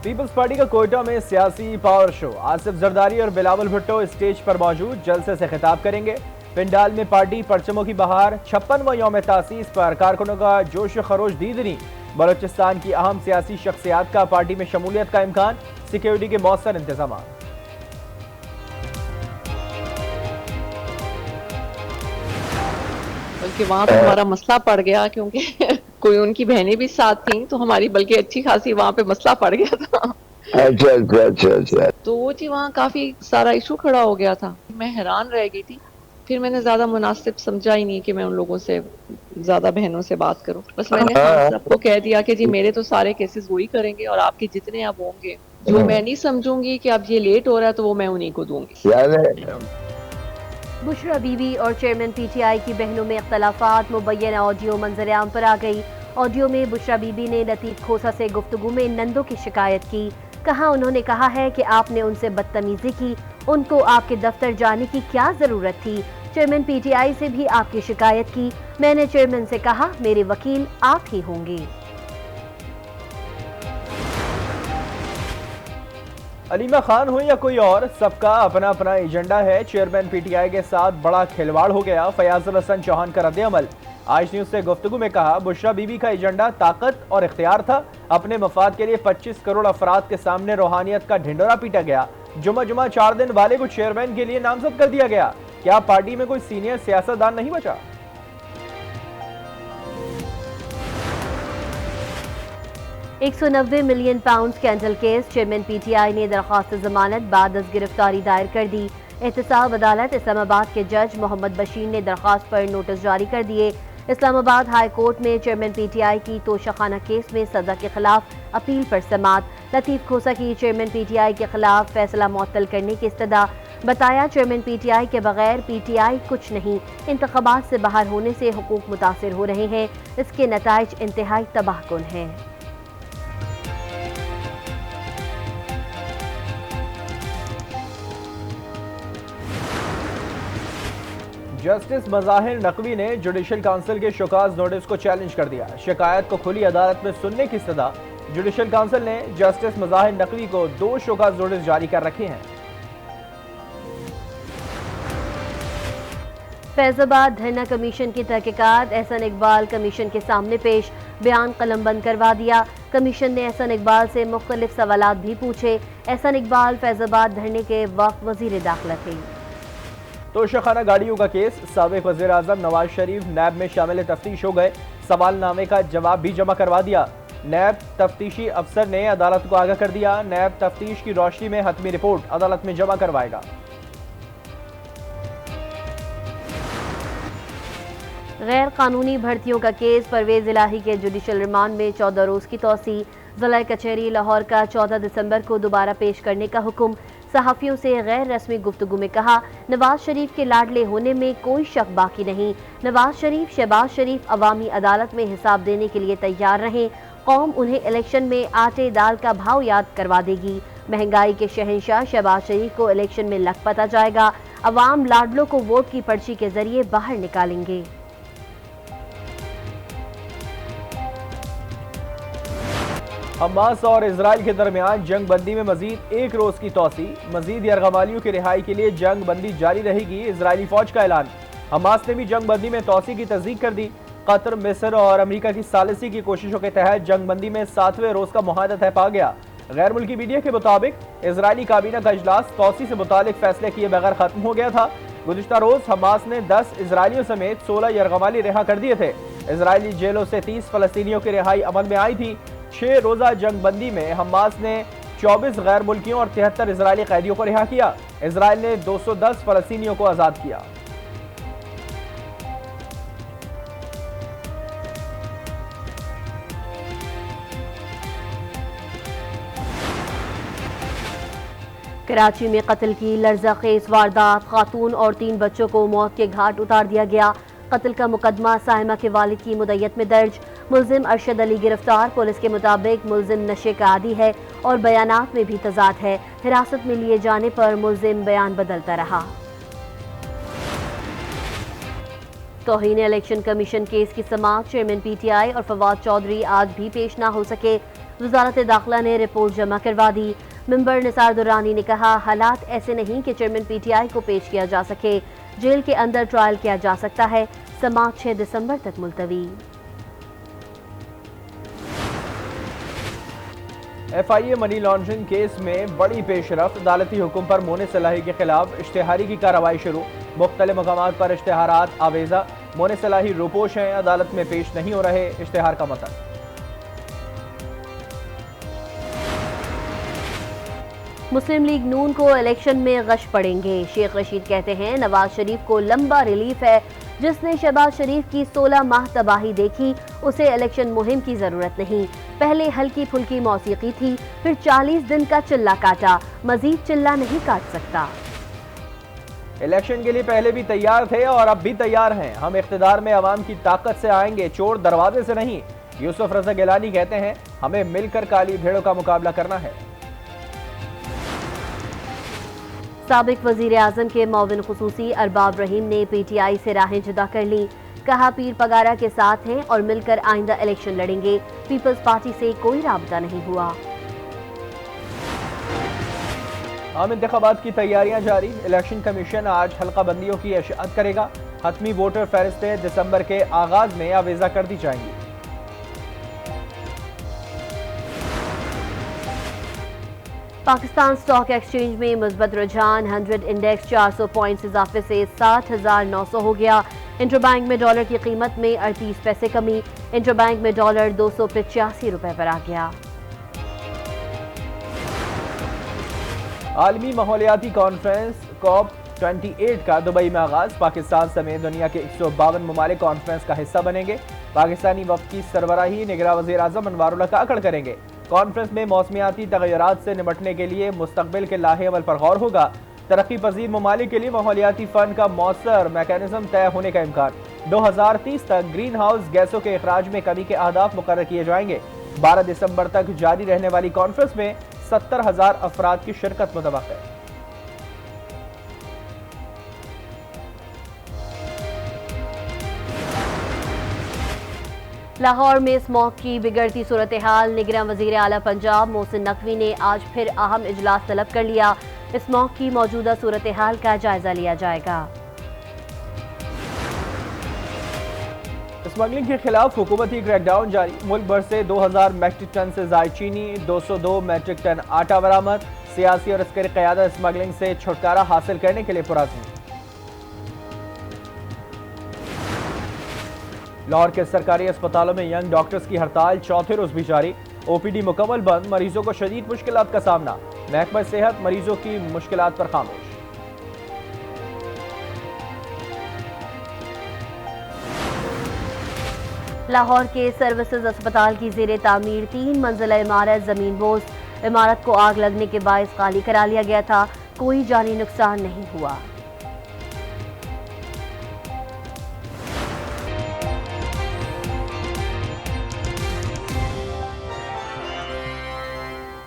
Peoples party का कोयटा में सियासी पावर शो। आसिफ जरदारी और बिलावल भुट्टो स्टेज पर मौजूद जलसे से खिताब करेंगे। पिंडाल में पार्टी परचमों की बहार। 56वां यौम तासीस पर कारकुनों का जोश खरोश दीदनी। बलोचिस्तान की अहम सियासी शख्सियात का पार्टी में शमूलियत का इम्कान। सिक्योरिटी के मौसर इंतजाम। बल्कि वहां पे हमारा मसला पड़ गया क्योंकि कोई उनकी बहनें भी साथ थी, तो हमारी बल्कि अच्छी खासी वहां पे मसला पड़ गया था। अच्छा अच्छा अच्छा अच्छा। तो वो जी वहाँ काफी सारा इशू खड़ा हो गया था। मैं हैरान रह गई थी। फिर मैंने ज्यादा मुनासिब समझा ही नहीं कि मैं उन लोगों से ज्यादा बहनों से बात करूं। बस मैंने खान साहब को कह दिया कि जी मेरे तो सारे केसेस वही करेंगे और आपके जितने अब होंगे जो मैं नहीं समझूंगी कि अब ये लेट हो रहा है तो वो मैं उन्हीं को दूंगी। बुशरा बीबी और चेयरमैन पीटीआई की बहनों में इख्तलाफात। मुबैना ऑडियो मंजर-ए-आम पर आ गई। ऑडियो में बुशरा बीबी ने लतीफ खोसा से गुफ्तगू में नंदों की शिकायत की। कहा उन्होंने कहा है कि आपने उनसे बदतमीजी की, उनको आपके दफ्तर जाने की क्या जरूरत थी। चेयरमैन पीटीआई से भी आपकी शिकायत की। मैंने चेयरमैन से कहा मेरे वकील आप ही होंगे। अलीमा खान हो या कोई और, सबका अपना अपना एजेंडा है। चेयरमैन पीटीआई के साथ बड़ा खिलवाड़ हो गया। फयाजुल हसन चौहान का रद्द-ए-अमल। आज न्यूज से गुफ्तगू में कहा बुशरा बीबी का एजेंडा ताकत और इख्तियार था। अपने मफाद के लिए 25 करोड़ अफराद के सामने रूहानियत का ढिंडोरा पीटा गया। जुमा 4 दिन वाले को चेयरमैन के लिए नामजद कर दिया गया। क्या पार्टी में कोई सीनियर सियासतदान नहीं बचा? 190 million pound candle case. Chairman PTI ने दरख्वास्त जमानत बाद गिरफ्तारी दायर कर दी। एहतसाब अदालत इस्लामाबाद के जज मोहम्मद बशीर ने दरख्वास्त पर नोटिस जारी कर दिए। इस्लामाबाद हाई कोर्ट में चेयरमैन पीटीआई की तोशाखाना केस में सजा के खिलाफ अपील पर समात। लतीफ खोसा की चेयरमैन पीटीआई के खिलाफ फैसला मुअत्तल करने की इस्तदा। बताया चेयरमैन पीटीआई के बगैर पीटीआई कुछ नहीं। इंतखाबात से बाहर होने से हुकूक मुतासिर हो रहे हैं। इसके नताइज इंतहाई तबाहकुन हैं। जस्टिस मज़ाहिर नकवी ने जुडिशल काउंसिल के शोकाज नोटिस को चैलेंज कर दिया। शिकायत को खुली अदालत में सुनने की इस्तदा। जुडिशल काउंसिल ने जस्टिस मज़ाहिर नकवी को 2 शोकाज नोटिस जारी कर रखे हैं। फैजाबाद धरना कमीशन की तहकीकात। एहसन इकबाल कमीशन के सामने पेश। बयान कलमबंद करवा दिया। कमीशन ने एहसन इकबाल से मुख्तलिफ सवालात भी पूछे। एहसन इकबाल फैजाबाद धरने के वक्त वजीर दाखिला थे। तोशाखाना गाड़ियों का केस। साबिक वज़ीर आज़म नवाज शरीफ नैब में शामिल तफ्तीश हो गए। सवालनामे का जवाब भी जमा करवा दिया। नैब तफ्तीशी अफसर ने अदालत को आगाह कर दिया। नैब तफ्तीश की रोशनी में हतमी रिपोर्ट अदालत में जमा करवाएगा। गैर कानूनी भर्तियों का केस। परवेज इलाही के जुडिशल रिमांड में 14 रोज की तौसी। जिला कचहरी लाहौर का 14 दिसंबर को दोबारा पेश करने का हुक्म। सहाफ़ियों से गैर रस्मी गुफ्तगू में कहा नवाज शरीफ के लाडले होने में कोई शक बाकी नहीं। नवाज शरीफ शहबाज शरीफ अवामी अदालत में हिसाब देने के लिए तैयार रहें। कौम उन्हें इलेक्शन में आटे दाल का भाव याद करवा देगी। महंगाई के शहंशाह शहबाज शरीफ को इलेक्शन में लग पता जाएगा। अवाम लाडलों को वोट की पर्ची के जरिए बाहर निकालेंगे। हमास और इजराइल के दरमियान जंग बंदी में मजीद 1 रोज की तौसी। मजीद यरगमालियों की रिहाई के लिए जंग बंदी जारी रहेगी। इजरायली फौज का ऐलान। हमास ने भी जंग बंदी में तौसी की तस्दीक कर दी। कतर, मिस्र और अमेरिका की सालिसी की कोशिशों के तहत जंग बंदी में 7वें रोज का मुआहदा तय पा गया। गैर मुल्की मीडिया के मुताबिक इजरायली काबीना का इजलास तौसी से मुतालिक फैसले किए बगैर खत्म हो गया था। गुज़िश्ता रोज हमास ने 10 इजरायलियों समेत 16 यरगमाली रिहा कर दिए थे। इजरायली जेलों से 30 फलस्तीनियों की रिहाई अमल में आई थी। 6 रोजा जंग बंदी में हमास ने 24 गैर मुल्कियों और 73 इजरायली कैदियों को रिहा किया। इजराइल ने 210 फलस्तीनियों को आजाद किया। कराची में कत्ल की लर्ज़ाखेज वारदात। खातून और 3 बच्चों को मौत के घाट उतार दिया गया। कत्ल का मुकदमा साहिमा के वालिद की मुद्दत में दर्ज। मुलजिम अरशद अली गिरफ्तार। पुलिस के मुताबिक मुलजिम नशे का आदी है और बयानात में भी तजाद है। हिरासत में लिए जाने पर मुलजिम बयान बदलता रहा। तौहीन इलेक्शन कमीशन केस की समाअत। चेयरमैन पीटीआई और फवाद चौधरी आज भी पेश ना हो सके। वजारत दाखिला ने रिपोर्ट जमा करवा दी। मेंबर निसार दुर्रानी ने कहा, हालात ऐसे नहीं कि चेयरमैन पीटीआई को पेश किया जा सके, जेल के अंदर ट्रायल किया जा सकता है। समाअत 6 दिसंबर तक मुलतवी। FIA मनी लॉन्ड्रिंग केस में बड़ी पेशरफ्त। अदालती हुक्म पर मोने सलाही के खिलाफ इश्तेहारी की कार्रवाई शुरू। मुख्तलिफ मकामात पर इश्तेहारात आवेजा। मोने सलाही रोपोश हैं, अदालत में पेश नहीं हो रहे। इश्तेहार का मतलब मुस्लिम लीग नून को इलेक्शन में गश पड़ेंगे। शेख रशीद कहते हैं, नवाज शरीफ को लंबा रिलीफ है। जिसने शहबाज शरीफ की 16 माह तबाही देखी, उसे इलेक्शन मुहिम की जरूरत नहीं। पहले हल्की फुल्की मौसीकी थी, फिर 40 दिन का चिल्ला काटा, मजीद चिल्ला नहीं काट सकता। इलेक्शन के लिए पहले भी तैयार थे और अब भी तैयार हैं। हम इख्तिदार में अवाम की ताकत से आएंगे, चोर दरवाजे से नहीं। यूसुफ रजा गिलानी कहते हैं, हमें मिलकर काली भेड़ों का मुकाबला करना है। साबिक वजीर आजम के मौविन खुसूसी अरबाब रहीम ने PTI से राहें जुदा कर ली। कहा, पीर पगारा के साथ हैं और मिलकर आइंदा इलेक्शन लड़ेंगे। पीपल्स पार्टी से कोई राबता नहीं हुआ। आम इंतखाबात की तैयारियां जारी। इलेक्शन कमीशन आज हल्का बंदियों की इशाअत करेगा। हतमी वोटर फहरिस्तें दिसंबर के आगाज में आवेजा कर दी जाएंगी। पाकिस्तान स्टॉक एक्सचेंज में मुस्बत रुझान। 100 इंडेक्स 400 पॉइंट्स इजाफे से 60,900 हो गया। इंटरबैंक में डॉलर की कीमत में 38 पैसे कमी। इंटरबैंक में डॉलर 285 रुपए पर आ गया। आलमी माहौलियाती कॉन्फ्रेंस COP28 का दुबई में आगाज। पाकिस्तान समेत दुनिया के 152 ममालिक कॉन्फ्रेंस का हिस्सा बनेंगे। पाकिस्तानी वफ्द की सरबराही निगरान वज़ीर आज़म अनवारुल्लाह काकड़ करेंगे। कॉन्फ्रेंस में मौसमियाती तगय्युरात से निपटने के लिए मुस्तकबिल के लाहे अमल पर गौर होगा। तरक्की पजीर ममालिक के लिए माहौलियाती फंड का मौसर मैकेनिज्म तय होने का इम्कान। 2030 तक ग्रीन हाउस गैसों के अखराज में कमी के अहदाफ मुकर्रर किए जाएंगे। 12 दिसंबर तक जारी रहने वाली कॉन्फ्रेंस में 70,000 अफराद की शिरकत मुतवक्किल है। लाहौर में स्मॉग की बिगड़ती सूरत हाल। निगरान वजीर आला पंजाब मोहसिन नकवी ने आज फिर अहम इजलास तलब कर लिया। स्मॉग की मौजूदा सूरत हाल का जायजा लिया जाएगा। स्मगलिंग के खिलाफ हुकूमती क्रैकडाउन जारी। मुल्क भर से 2000 मैट्रिक टन से जायद चीनी, 202 मैट्रिक टन आटा बरामद। सियासी और अस्करी क़यादत स्मगलिंग से छुटकारा हासिल करने के लिए पुरअज़्म। लाहौर के सरकारी अस्पतालों में यंग डॉक्टर्स की हड़ताल चौथे रोज भी जारी। OPD मुकम्मल बंद। मरीजों को शदीद मुश्किलात का सामना। महकमा सेहत मरीजों की मुश्किलात पर खामोश। लाहौर के सर्विसेज अस्पताल की ज़ेरे तामीर 3 मंजिला इमारत जमीन बोझ। इमारत को आग लगने के बायस खाली करा लिया गया था। कोई जानी नुकसान नहीं हुआ।